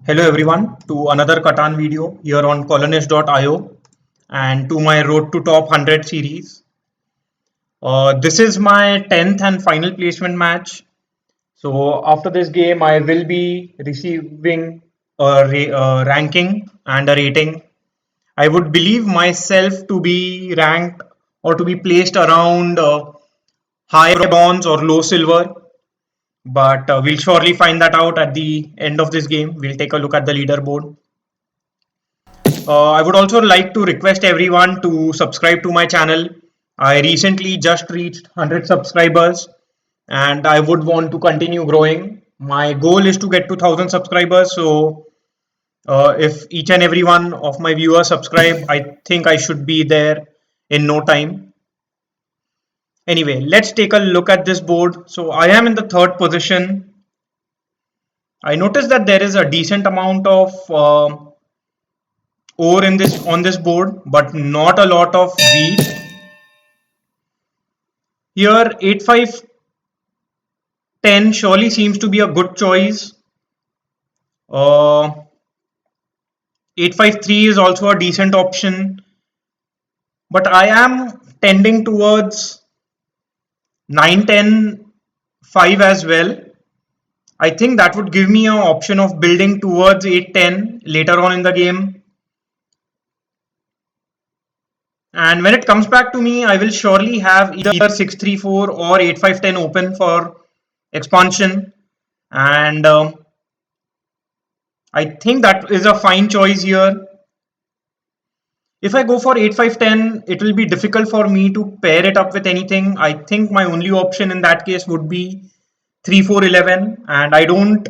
Hello everyone to another Catan video here on colonist.io and to my Road to Top 100 series. This is my 10th and final placement match. So after this game, I will be receiving a ranking and a rating. I would believe myself to be ranked or to be placed around high bronze or low silver, but we'll surely find that out at the end of this game. We'll take a look at the leaderboard. I would also like to request everyone to subscribe to my channel. I recently just reached 100 subscribers and I would want to continue growing. My goal is to get to 1000 subscribers. So if each and every one of my viewers subscribe, I think I should be there in no time. Anyway, let's take a look at this board. So I am in the third position. I noticed that there is a decent amount of ore in this on this board, but not a lot of wheat. Here 8510 surely seems to be a good choice. 853 is also a decent option, but I am tending towards 910 5 as well. I think that would give me an option of building towards 810 later on in the game. And when it comes back to me, I will surely have either 634 or 8510 open for expansion. And I think that is a fine choice here. If I go for 8510, it will be difficult for me to pair it up with anything. I think my only option in that case would be 3411, and I don't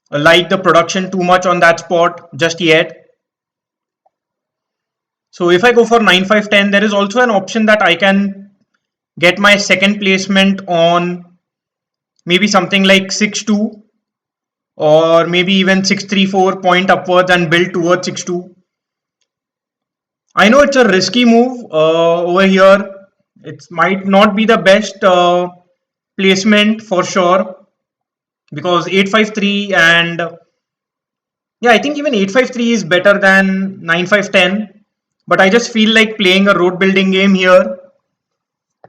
like the production too much on that spot just yet. So if I go for 9510, there is also an option that I can get my second placement on maybe something like 62 or maybe even 634 point upwards and build towards 62. I know it's a risky move over here. It might not be the best placement for sure, because 853 and yeah, I think even 853 is better than 9510. But I just feel like playing a road building game here,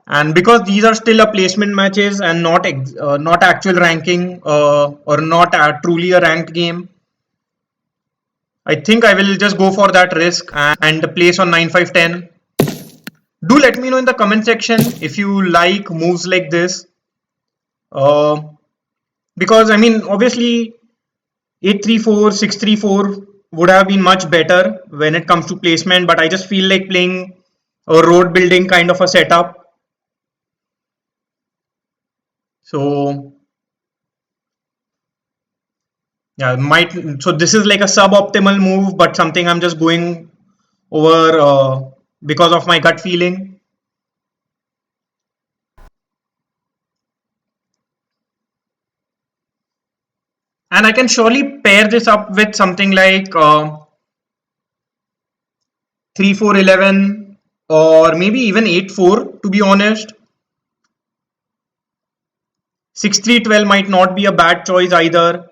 and because these are still a placement matches and not actual ranking or not truly a ranked game, I think I will just go for that risk and place on 9510. Do let me know in the comment section if you like moves like this, uh, because I mean obviously 834 634 would have been much better when it comes to placement, but I just feel like playing a road building kind of a setup. So yeah, so this is like a suboptimal move, but something I'm just going over because of my gut feeling. And I can surely pair this up with something like 3411 or maybe even 84, to be honest. 6312 might not be a bad choice either.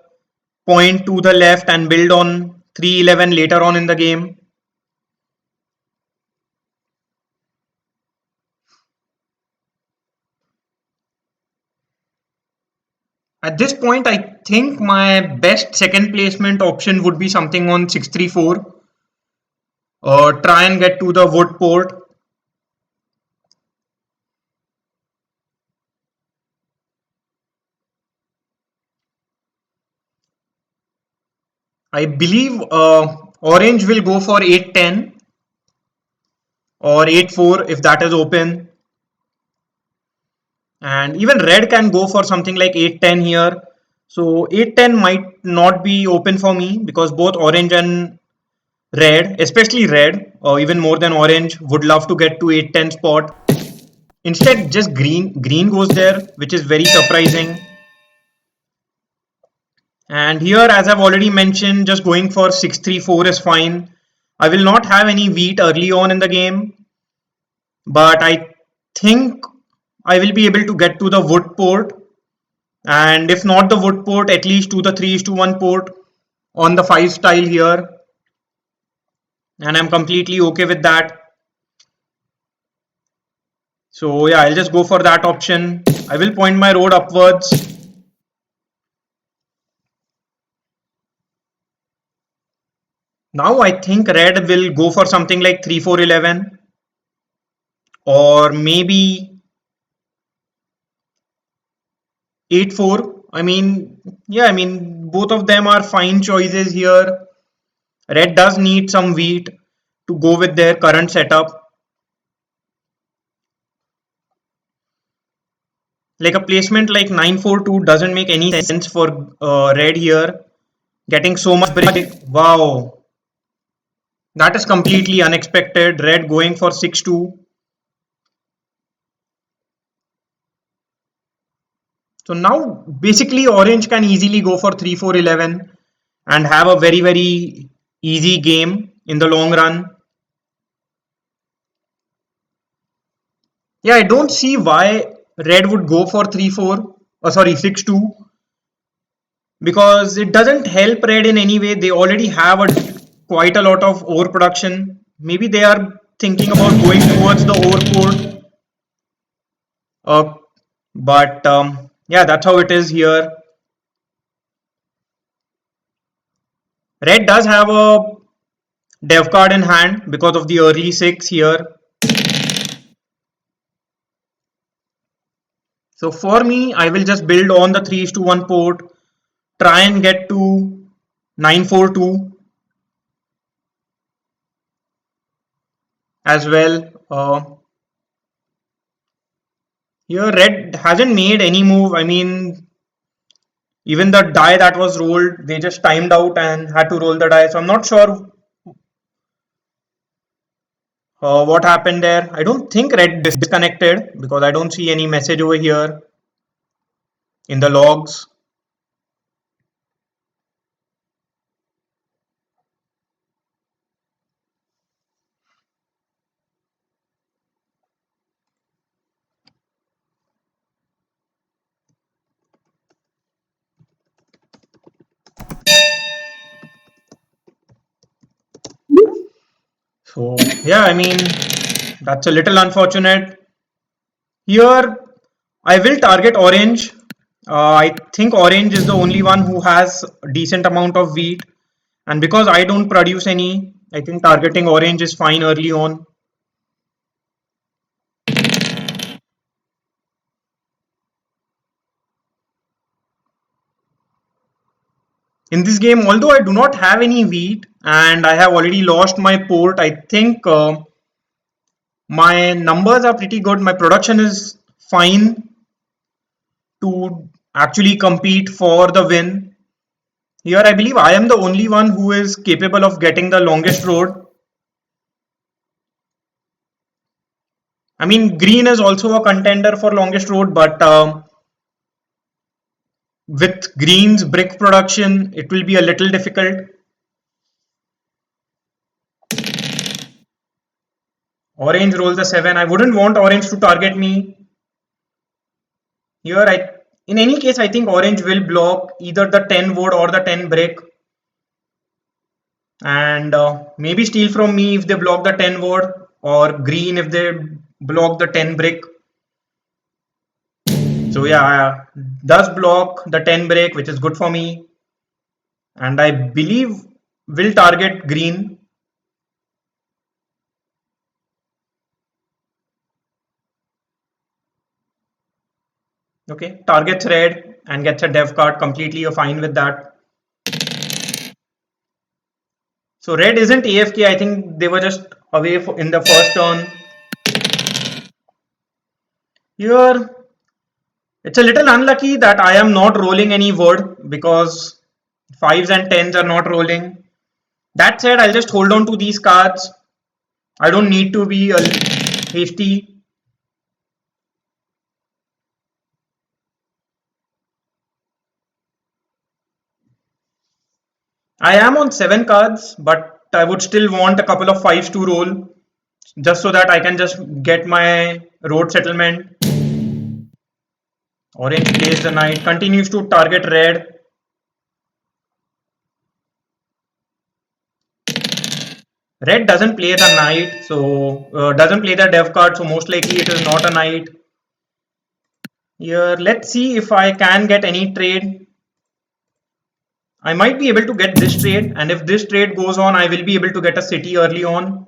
Point to the left and build on 311 later on in the game. At this point, I think my best second placement option would be something on 634. Try and get to the wood port. I believe orange will go for 810 or 84 if that is open. And even red can go for something like 810 here. So 810 might not be open for me because both orange and red, especially red, or even more than orange, would love to get to 810 spot. Instead, just green goes there, which is very surprising. And here, as I've already mentioned, just going for 634 is fine. I will not have any wheat early on in the game, but I think I will be able to get to the wood port, and if not the wood port, at least to the 3:1 port. on the 5 tile here, and I'm completely okay with that. So yeah, I'll just go for that option. I will point my road upwards. Now I think red will go for something like 3-4-11, or maybe 8-4. I mean, yeah, I mean, both of them are fine choices here. Red does need some wheat to go with their current setup. Like a placement like 9-4-2 doesn't make any sense for red here. Getting so much brick. Wow. That is completely unexpected. Red going for 6-2. So now basically orange can easily go for 3-4-11 and have a very easy game in the long run. Yeah, I don't see why red would go for 3-4, sorry, 6-2, because it doesn't help red in any way. They already have quite a lot of overproduction. Maybe they are thinking about going towards the overport. Uh, but yeah, that's how it is here. Red does have a dev card in hand because of the early 6 here. So for me, I will just build on the 3:1 port, try and get to 9-4-2 as well. Here red hasn't made any move. I mean, even the die that was rolled, they just timed out and had to roll the die. So I'm not sure what happened there. I don't think red disconnected because I don't see any message over here in the logs. So yeah, I mean, that's a little unfortunate. Here, I will target orange. I think orange is the only one who has a decent amount of wheat. And because I don't produce any, I think targeting orange is fine early on. In this game, although I do not have any wheat and I have already lost my port, I think my numbers are pretty good. My production is fine to actually compete for the win. Here, I believe I am the only one who is capable of getting the longest road. I mean, green is also a contender for longest road, but with green's brick production, it will be a little difficult. Orange rolls a 7. I wouldn't want orange to target me. Here, in any case, I think orange will block either the 10 wood or the 10 brick. And maybe steal from me if they block the 10 wood, or green if they block the 10 brick. So yeah, does block the 10 brick, which is good for me. And I believe will target green. Okay, targets red and gets a dev card. Completely fine with that. So red isn't AFK. I think they were just away in the first turn. Here, it's a little unlucky that I am not rolling any wood because 5s and 10s are not rolling. That said, I'll just hold on to these cards. I don't need to be hasty. I am on 7 cards, but I would still want a couple of 5s to roll just so that I can just get my road settlement. Orange plays the knight, continues to target red. Red doesn't play the knight, so doesn't play the dev card, so most likely it is not a knight. Here, let's see if I can get any trade. I might be able to get this trade, and if this trade goes on, I will be able to get a city early on.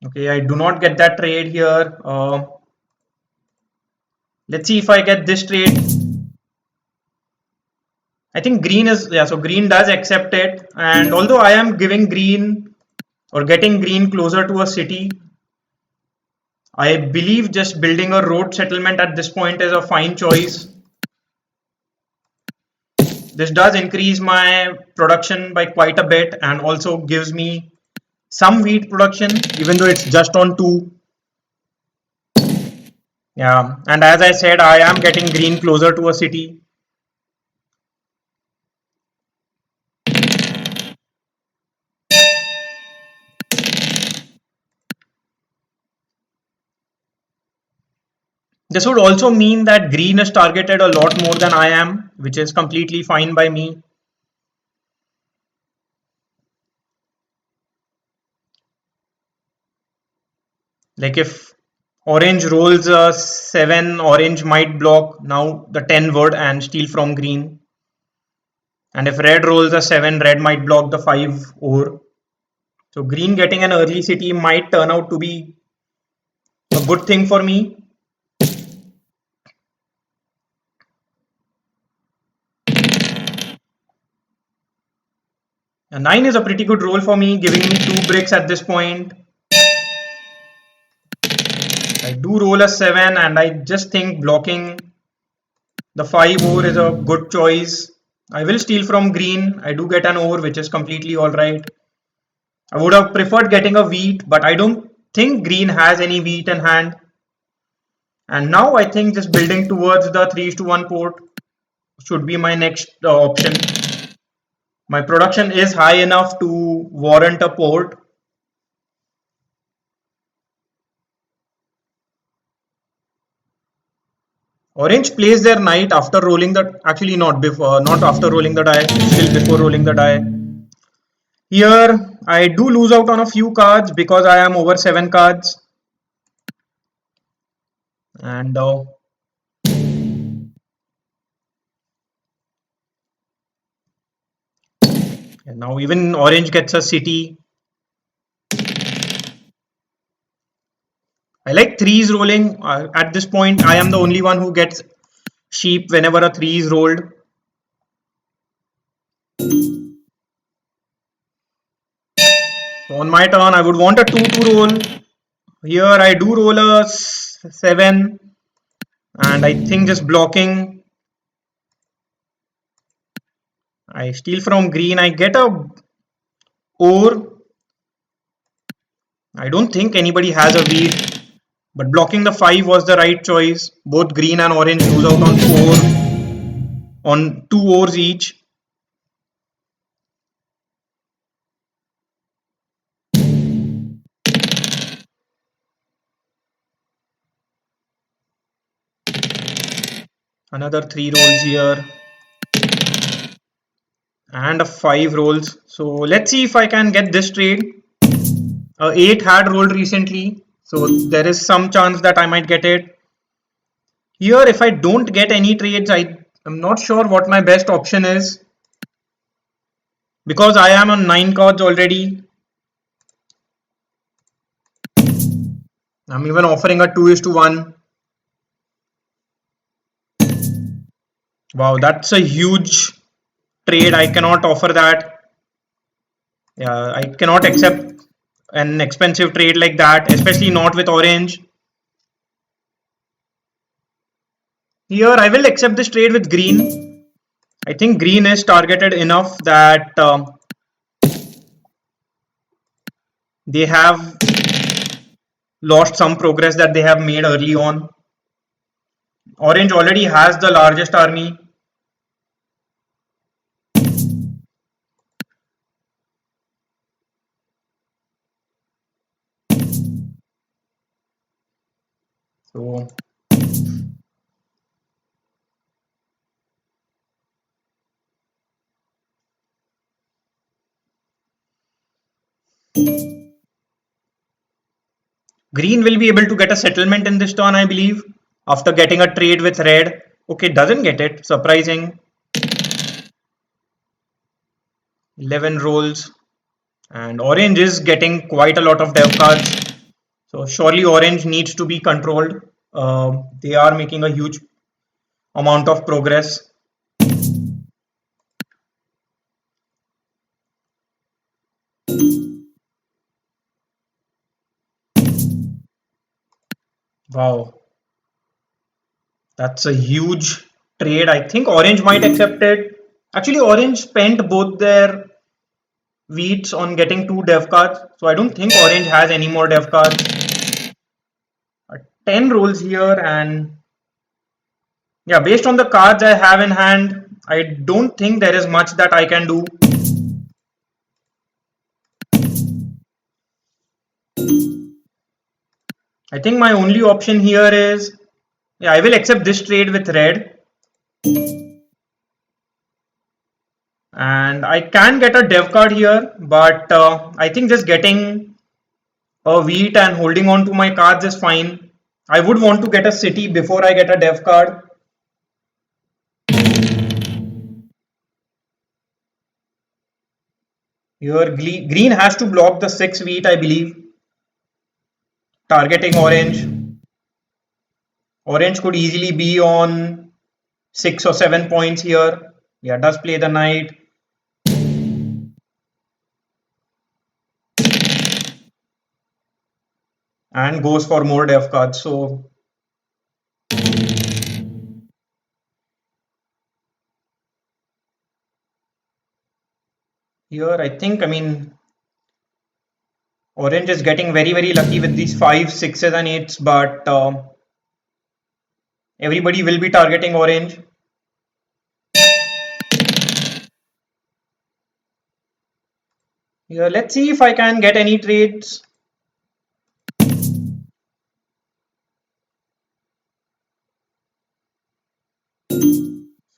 Okay, I do not get that trade here. Let's see if I get this trade. I think green is, yeah, so green does accept it. And although I am giving green or getting green closer to a city, I believe just building a road settlement at this point is a fine choice. This does increase my production by quite a bit and also gives me some wheat production, even though it's just on 2. Yeah, and as I said, I am getting green closer to a city. This would also mean that green is targeted a lot more than I am, which is completely fine by me. Like if orange rolls a 7, orange might block now the 10 word and steal from green. And if red rolls a 7, red might block the 5 ore. So green getting an early city might turn out to be a good thing for me. A 9 is a pretty good roll for me, giving me 2 bricks at this point. I do roll a 7 and I just think blocking the 5 ore is a good choice. I will steal from green. I do get an ore, which is completely alright. I would have preferred getting a wheat, but I don't think green has any wheat in hand. And now I think just building towards the 3:1 port should be my next option. My production is high enough to warrant a port. Orange plays their knight after rolling the, actually not before, not after rolling the die, still before rolling the die. Here I do lose out on a few cards because I am over 7 cards. And now even orange gets a city. I like threes rolling. At this point, I am the only one who gets sheep whenever a 3 is rolled. So on my turn, I would want a 2 to roll. Here I do roll a 7, and I think just blocking. I steal from green. I get a ore. I don't think anybody has a wheat, but blocking the 5 was the right choice. Both green and orange lose out on 4, on 2 ores each. Another 3 rolls here and a 5 rolls. So let's see if I can get this trade. 8 had rolled recently, so there is some chance that I might get it. Here, if I don't get any trades, am not sure what my best option is. Because I am on 9 cards already, I'm even offering a 2:1. Wow, that's a huge trade. I cannot offer that. Yeah, I cannot accept an expensive trade like that, especially not with orange. Here, I will accept this trade with green. I think green is targeted enough that they have lost some progress that they have made early on. Orange already has the largest army. So Green will be able to get a settlement in this turn, I believe, after getting a trade with red. Okay, doesn't get it. Surprising. 11 rolls. And orange is getting quite a lot of dev cards. So surely orange needs to be controlled. They are making a huge amount of progress. Wow, that's a huge trade. I think orange might accept it. Actually, orange spent both their wheats on getting 2 dev cards. So I don't think orange has any more dev cards. 10 rolls here, and yeah, based on the cards I have in hand, I don't think there is much that I can do. I think my only option here is, yeah, I will accept this trade with red. And I can get a dev card here, but I think just getting a wheat and holding on to my cards is fine. I would want to get a city before I get a dev card. Here, green has to block the 6 wheat, I believe, targeting orange. Orange could easily be on 6 or 7 points here. Yeah, does play the knight. And goes for more dev cards. So here, I think, I mean, orange is getting very lucky with these 5s, 6s, and 8s, but everybody will be targeting orange. Here, let's see if I can get any trades.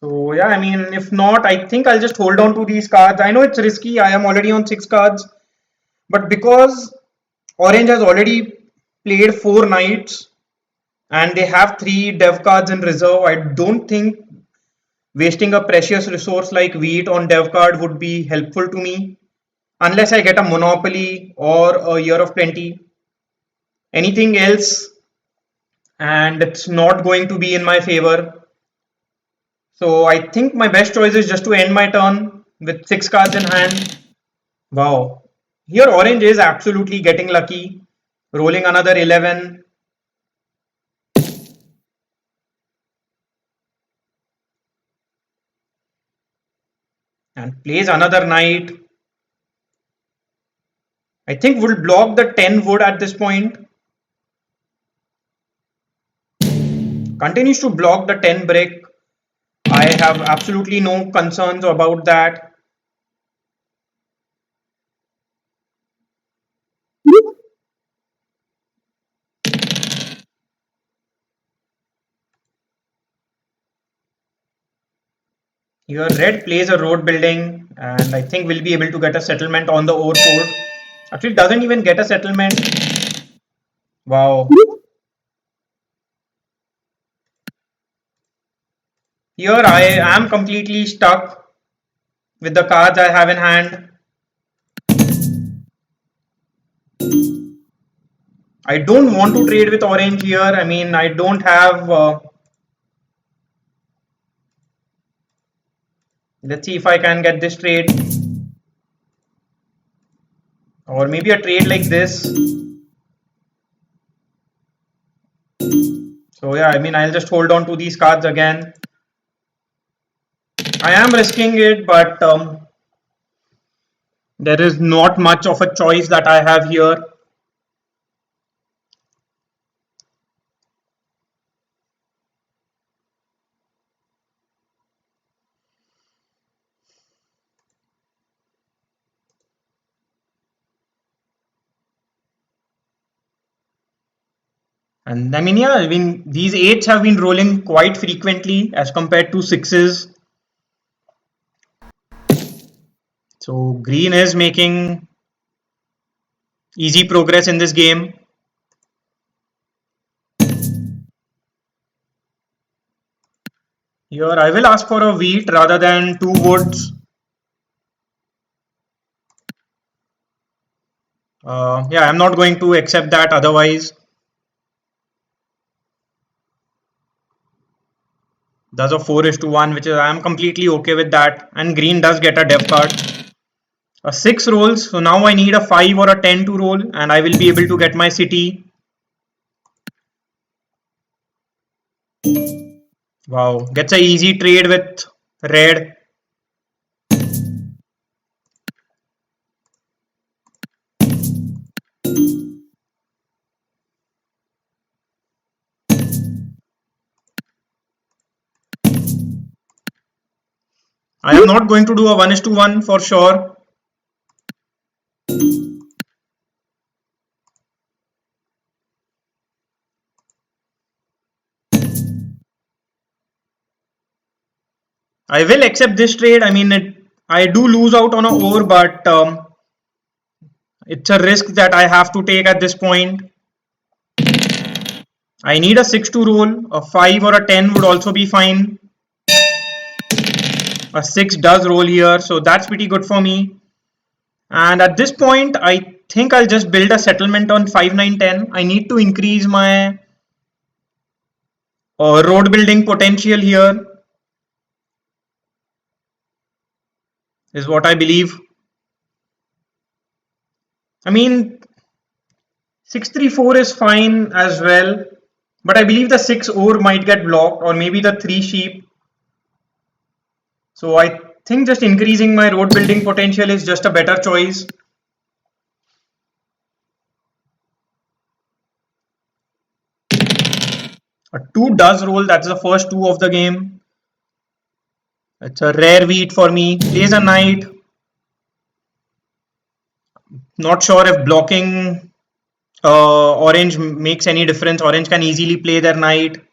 So yeah, I mean, if not, I think I'll just hold on to these cards. I know it's risky. I am already on 6 cards, but because orange has already played 4 knights and they have 3 dev cards in reserve, I don't think wasting a precious resource like wheat on dev card would be helpful to me unless I get a monopoly or a year of plenty. Anything else, and it's not going to be in my favor. So I think my best choice is just to end my turn with 6 cards in hand. Wow. Here orange is absolutely getting lucky. Rolling another 11. And plays another knight. I think we'll block the 10 wood at this point. Continues to block the 10 brick. I have absolutely no concerns about that. Here red plays a road building, and I think we'll be able to get a settlement on the ore port. Actually doesn't even get a settlement. Wow. Here I am completely stuck with the cards I have in hand. I don't want to trade with orange here. I mean, I don't have. Let's see if I can get this trade. Or maybe a trade like this. So yeah, I mean, I'll just hold on to these cards again. I am risking it, but there is not much of a choice that I have here. And I mean, yeah, I mean, these 8s have been rolling quite frequently as compared to 6s. So green is making Easy progress in this game. Here I will ask for a wheat rather than two woods. Yeah, I'm not going to accept that otherwise. That's a 4:1, which is I'm completely okay with that. And green does get a dev card. A 6 rolls, so now I need a 5 or a 10 to roll, and I will be able to get my city. Wow, gets a easy trade with red. I am not going to do a 1:1 for sure. I will accept this trade. I mean, I do lose out on a over, but it's a risk that I have to take at this point. I need a 6 to roll. A 5 or a 10 would also be fine. A 6 does roll here, so that's pretty good for me. And at this point, I think I'll just build a settlement on 5, 9, 10. I need to increase my road building potential here, is what I believe. I mean, 634 is fine as well, but I believe the 6 ore might get blocked, or maybe the 3 sheep. So I think just increasing my road building potential is just a better choice. A 2 does roll, that's the first 2 of the game. It's a rare wheat for me. Plays a knight. Not sure if blocking orange makes any difference. Orange can easily play their knight.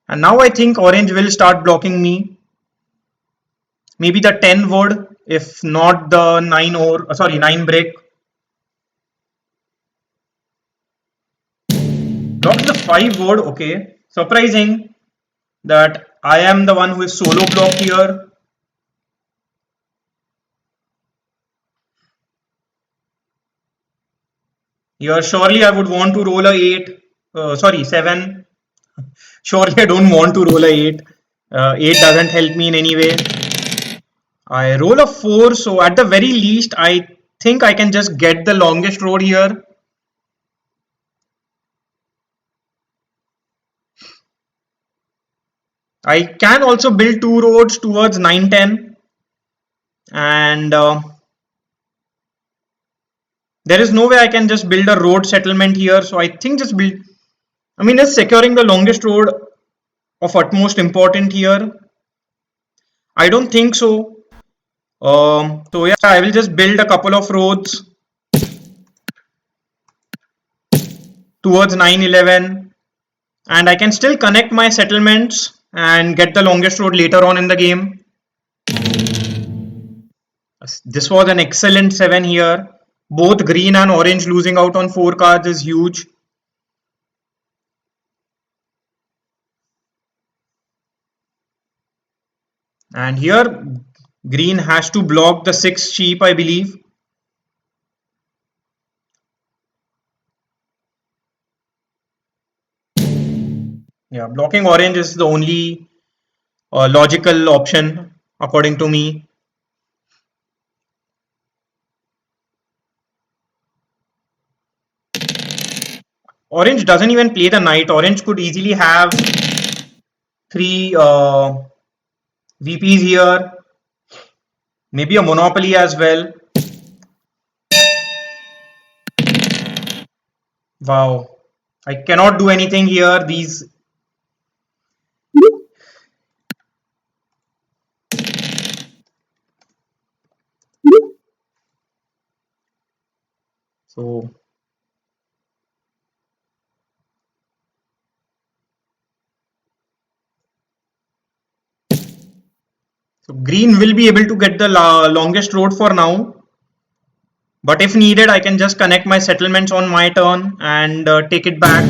And now I think orange will start blocking me. Maybe the 10 would, if not the 9 or sorry, 9 brick. Blocks the 5 would, okay. Surprising that I am the one who is solo blocked here. Here, surely I would want to roll a 8. Sorry, 7. Surely I don't want to roll a 8. 8 doesn't help me in any way. I roll a 4, so at the very least, I think I can just get the longest road here. I can also build 2 roads towards 9, 10. And there is no way I can just build a road settlement here. So I think just build. I mean, is securing the longest road of utmost important here? I don't think so. So yeah, I will just build a couple of roads towards 9, 11, and I can still connect my settlements and get the longest road later on in the game. This was an excellent 7 here. Both green and orange losing out on 4 cards is huge. And here green has to block the 6 sheep, I believe. Yeah, blocking orange is the only logical option according to me. Orange doesn't even play the knight. Orange could easily have 3 VPs here. Maybe a monopoly as well. Wow. I cannot do anything here. These. So green will be able to get the longest road for now. But if needed, I can just connect my settlements on my turn and take it back.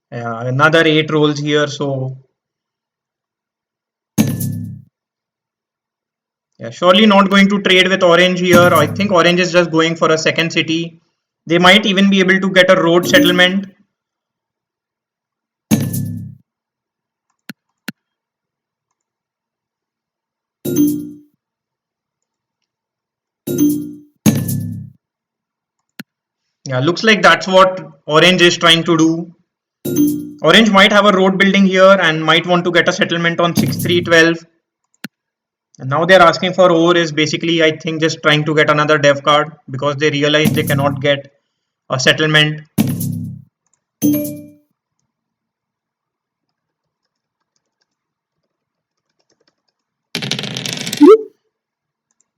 Yeah, another 8 rolls here, so yeah, surely not going to trade with orange here. I think orange is just going for a second city. They might even be able to get a road settlement. Yeah, looks like that's what orange is trying to do. Orange might have a road building here and might want to get a settlement on 6-3-12. And now they're asking for ore is basically, I think, just trying to get another dev card because they realize they cannot get a settlement.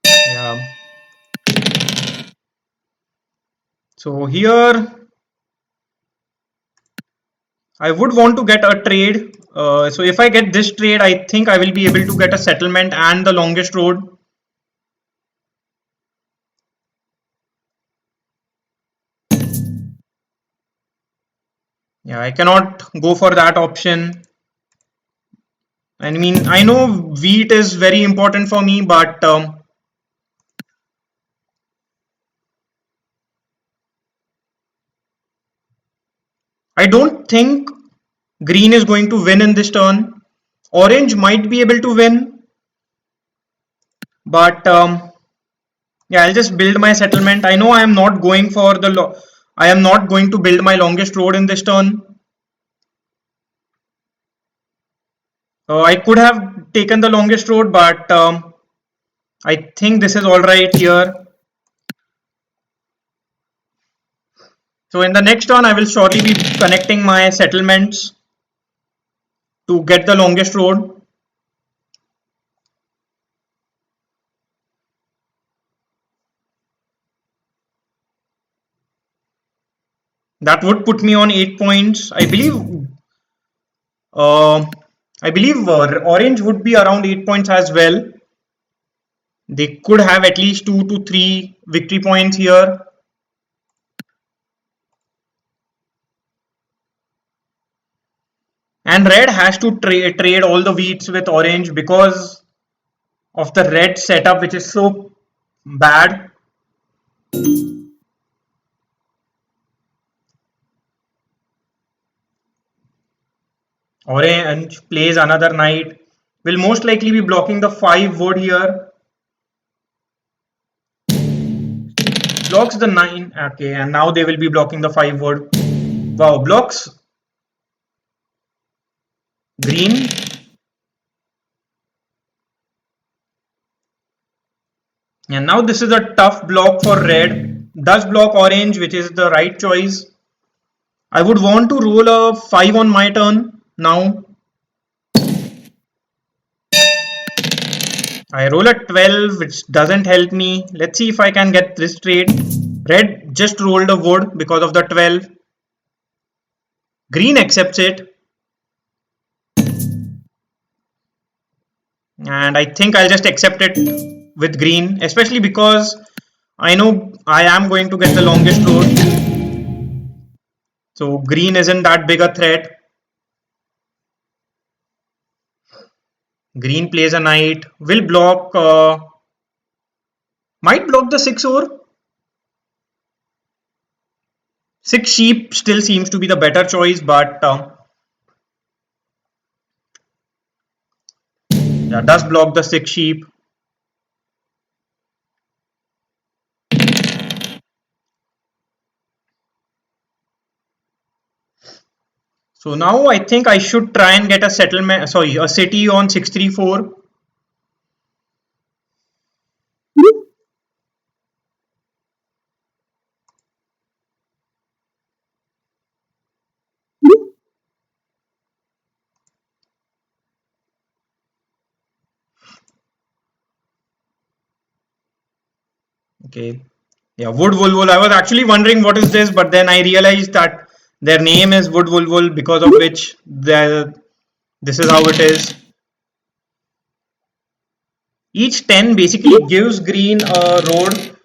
Yeah. So here I would want to get a trade. So if I get this trade, I think I will be able to get a settlement and the longest road. Yeah, I cannot go for that option. I mean, I know wheat is very important for me, but I don't think green is going to win in this turn. Orange might be able to win, but yeah, I'll just build my settlement. I know I am not going for the I am not going to build my longest road in this turn. I could have taken the longest road, but I think this is all right here. So in the next turn, I will shortly be connecting my settlements to get the longest road. That would put me on 8 points. Uh, I believe orange would be around 8 points as well. They could have at least 2 to 3 victory points here. And red has to trade all the wheats with orange because of the red setup, which is so bad. Orange plays another knight. Will most likely be blocking the 5 wood here. Blocks the 9. Okay, and now they will be blocking the 5 wood. Wow, blocks green. And now this is a tough block for red. Does block orange, which is the right choice. I would want to roll a 5 on my turn now. I roll a 12, which doesn't help me. Let's see if I can get this trade. Red just rolled a wood because of the 12. Green accepts it. And I think I'll just accept it with green, especially because I know I am going to get the longest road. So green isn't that big a threat. Green plays a knight. Will block. Might block the 6 ore. 6 sheep still seems to be the better choice, but yeah, does block the 6 sheep. So now I think I should try and get a settlement, sorry, a city on 634. Okay. Yeah, Wood Wolvol. I was actually wondering what is this, but then I realized that their name is Wood Wolvol, because of which this is how it is. Each 10 basically gives green a road.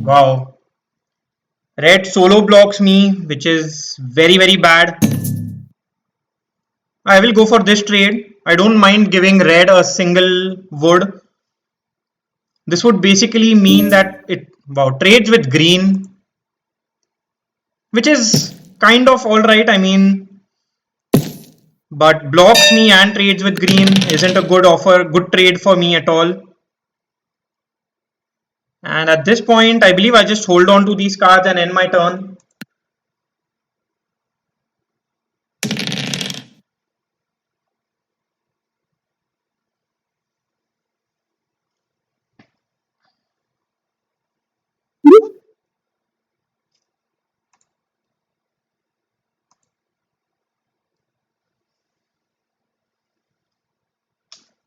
Wow. Red solo blocks me, which is very, very bad. I will go for this trade. I don't mind giving red a single wood. This would basically mean that it, wow, trades with green, which is kind of alright. I mean, but blocks me and trades with green isn't a good offer, good trade for me at all. And at this point, I believe I just hold on to these cards and end my turn.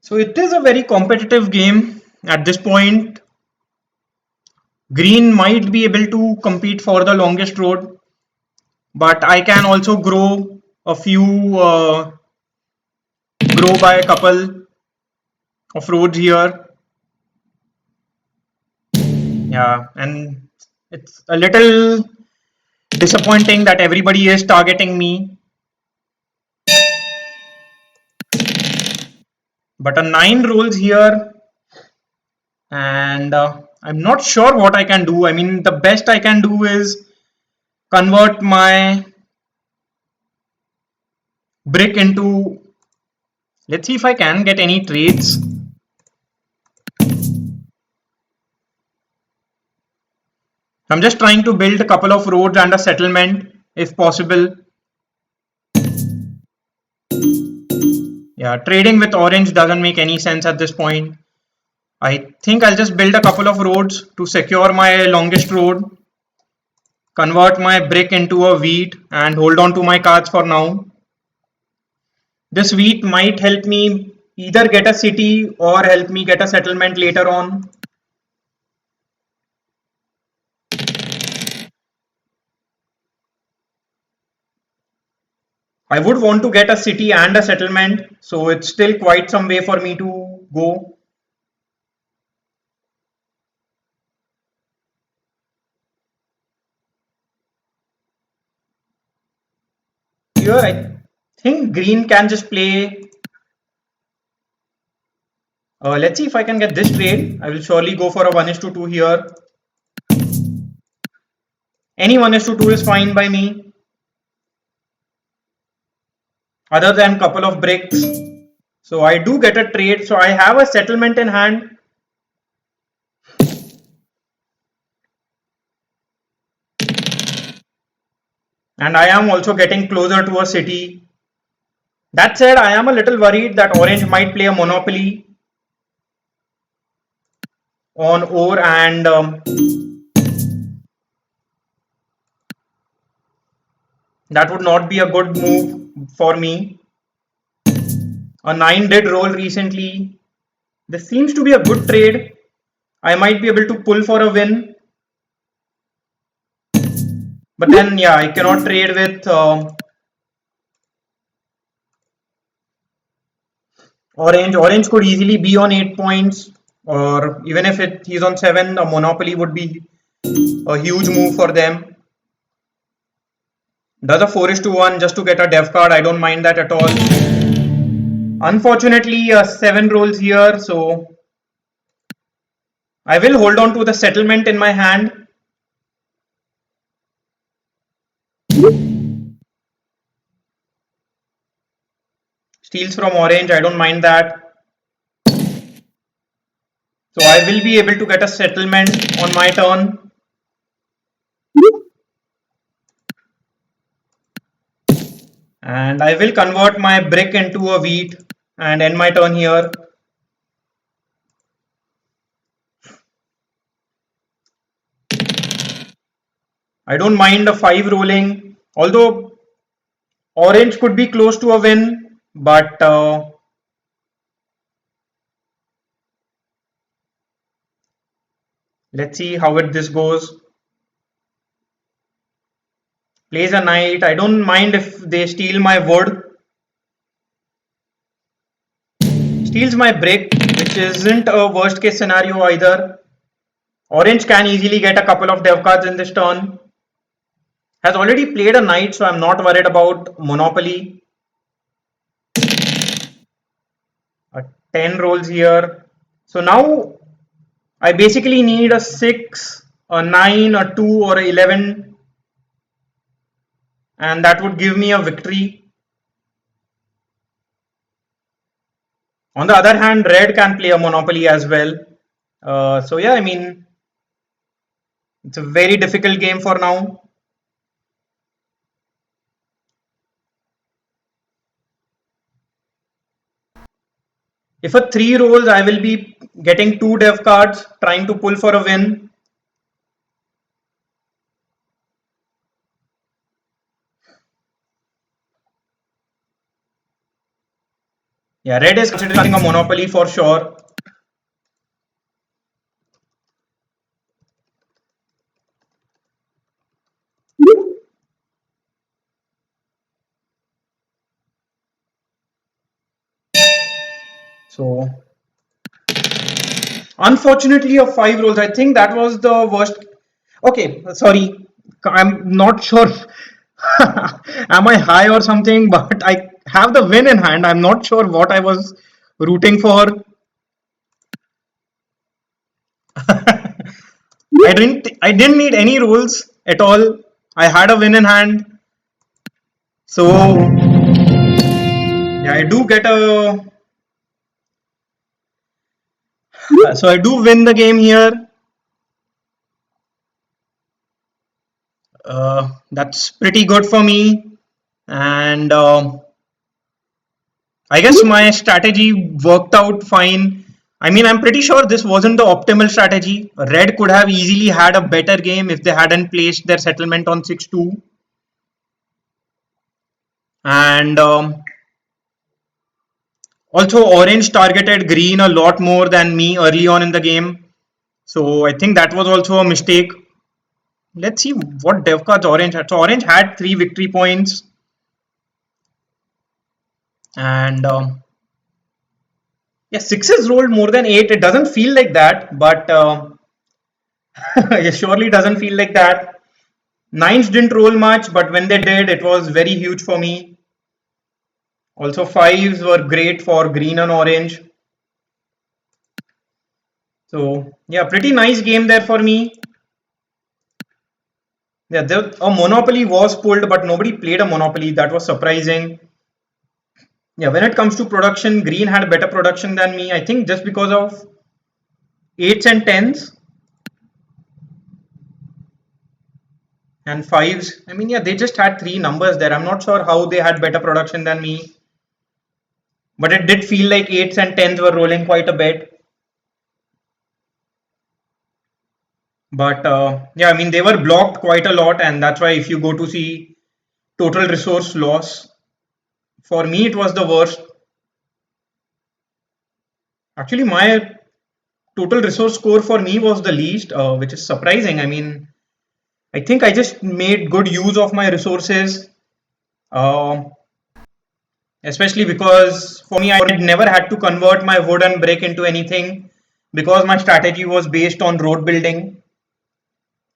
So it is a very competitive game at this point. Green might be able to compete for the longest road, but I can also grow a few, grow by a couple of roads here. Yeah, and it's a little disappointing that everybody is targeting me. But a 9 rolls here, and I'm not sure what I can do. I mean, the best I can do is convert my brick into. Let's see if I can get any trades. I'm just trying to build a couple of roads and a settlement if possible. Yeah, trading with orange doesn't make any sense at this point. I think I'll just build a couple of roads to secure my longest road, convert my brick into a wheat, and hold on to my cards for now. This wheat might help me either get a city or help me get a settlement later on. I would want to get a city and a settlement, so it's still quite some way for me to go. Here, I think green can just play. Let's see if I can get this trade. I will surely go for a 1 is to 2 here. Any 1 is to 2 is fine by me, other than couple of bricks. So I do get a trade. So I have a settlement in hand. And I am also getting closer to a city. That said, I am a little worried that orange might play a monopoly on ore, and that would not be a good move for me. A 9 did roll recently. This seems to be a good trade. I might be able to pull for a win. But then, yeah, I cannot trade with orange. Orange could easily be on 8 points, or even if he's on 7, a monopoly would be a huge move for them. Does a 4 is to 1 just to get a dev card. I don't mind that at all. Unfortunately, 7 rolls here, so I will hold on to the settlement in my hand. Steals from orange, I don't mind that. So I will be able to get a settlement on my turn. And I will convert my brick into a wheat and end my turn here. I don't mind a 5 rolling, although orange could be close to a win, but let's see how this goes. Plays a knight. I don't mind if they steal my wood. steals my brick, which isn't a worst case scenario either. Orange can easily get a couple of dev cards in this turn. Has already played a knight, so I'm not worried about Monopoly. A 10 rolls here. So now I basically need a 6, a 9, a 2 or a 11, and that would give me a victory. On the other hand, red can play a Monopoly as well. So yeah, I mean, it's a very difficult game for now. If a 3 rolls, I will be getting 2 dev cards, trying to pull for a win. Yeah, red is considering a Monopoly for sure. So unfortunately, of 5 rolls, I think that was the worst. Okay, sorry, I'm not sure. Am I high or something? But I have the win in hand. I'm not sure what I was rooting for. I didn't need any rolls at all. I had a win in hand. So yeah, I do win the game here. That's pretty good for me. And I guess my strategy worked out fine. I mean, I'm pretty sure this wasn't the optimal strategy. Red could have easily had a better game if they hadn't placed their settlement on 6-2. And also, Orange targeted green a lot more than me early on in the game. So I think that was also a mistake. Let's see what dev cards Orange had. So Orange had 3 victory points. And yeah, 6s rolled more than 8. It doesn't feel like that, but it surely doesn't feel like that. 9s didn't roll much, but when they did, it was very huge for me. Also, 5s were great for green and orange. So yeah, pretty nice game there for me. Yeah, a Monopoly was pulled, but nobody played a Monopoly. That was surprising. Yeah, when it comes to production, green had better production than me. I think just because of 8s and 10s and 5s. I mean, yeah, they just had 3 numbers there. I'm not sure how they had better production than me. But it did feel like 8s and 10s were rolling quite a bit. But yeah, I mean, they were blocked quite a lot, and that's why if you go to see total resource loss, for me it was the worst. Actually, my total resource score for me was the least, which is surprising. I mean, I think I just made good use of my resources, uh, especially because for me, I never had to convert my wood and brick into anything because my strategy was based on road building.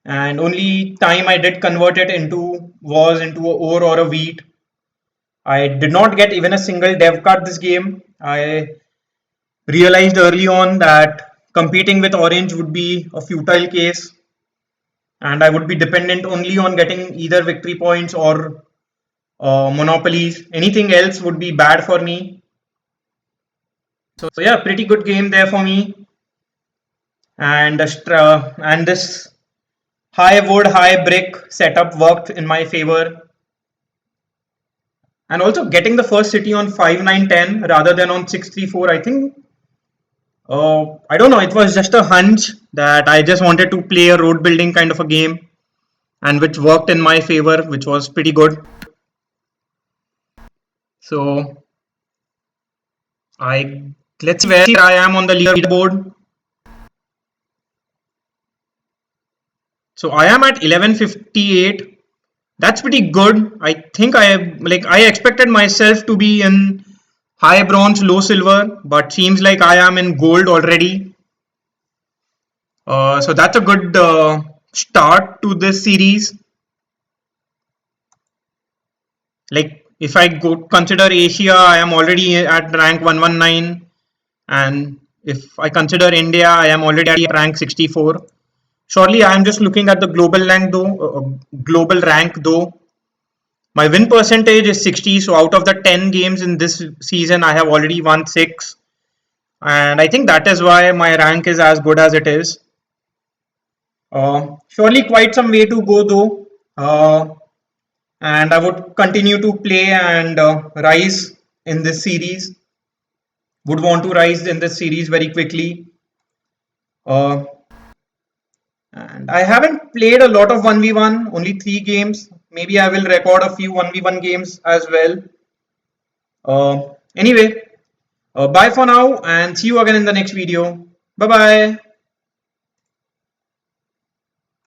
And only time I did convert it into was into a ore or a wheat. I did not get even a single dev card this game. I realized early on that competing with orange would be a futile case and I would be dependent only on getting either victory points or monopolies. Anything else would be bad for me. So yeah, pretty good game there for me. And this high wood, high brick setup worked in my favor. And also getting the first city on 5-9-10 rather than on 6-3-4, I think I don't know, it was just a hunch that I just wanted to play a road building kind of a game and which worked in my favor, which was pretty good. So let's see where I am on the leaderboard. So I am at 1158. That's pretty good. I think I expected myself to be in high bronze, low silver, but seems like I am in gold already. So that's a good start to this series. Like if I go consider Asia, I am already at rank 119, and if I consider India, I am already at rank 64. Surely I am just looking at the global rank though. My win percentage is 60, so out of the 10 games in this season, I have already won 6. And I think that is why my rank is as good as it is. Surely quite some way to go though. And I would continue to play and rise in this series. Would want to rise in this series very quickly. Uh, and I haven't played a lot of 1v1, only 3 games. Maybe I will record a few 1v1 games as well. Anyway, bye for now and see you again in the next video. Bye bye.